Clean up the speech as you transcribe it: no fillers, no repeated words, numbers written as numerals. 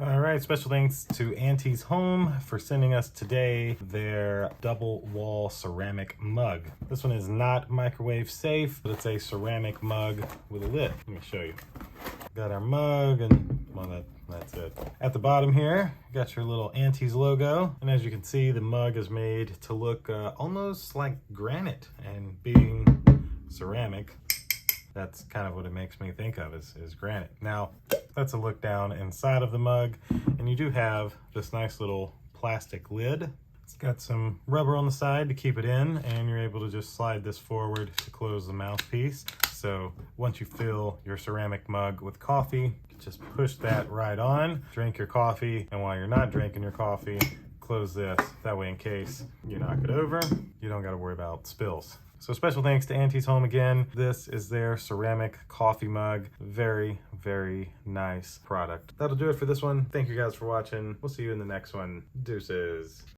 All right, special thanks to Auntie's Home for sending us today their double wall ceramic mug. This one is not microwave safe, but it's a ceramic mug with a lid. Let me show you. Got our mug and well, that's it. At the bottom here, you got your little Auntie's logo. And as you can see, the mug is made to look almost like granite, and being ceramic, that's kind of what it makes me think of is granite. Now, that's a look down inside of the mug, and you do have this nice little plastic lid. It's got some rubber on the side to keep it in, and you're able to just slide this forward to close the mouthpiece. So once you fill your ceramic mug with coffee, you can just push that right on, drink your coffee, and while you're not drinking your coffee, close this. That way, in case you knock it over, you don't got to worry about spills. So special thanks to Auntie's Home again. This is their ceramic coffee mug. Very, very nice product. That'll do it for this one. Thank you guys for watching. We'll see you in the next one. Deuces.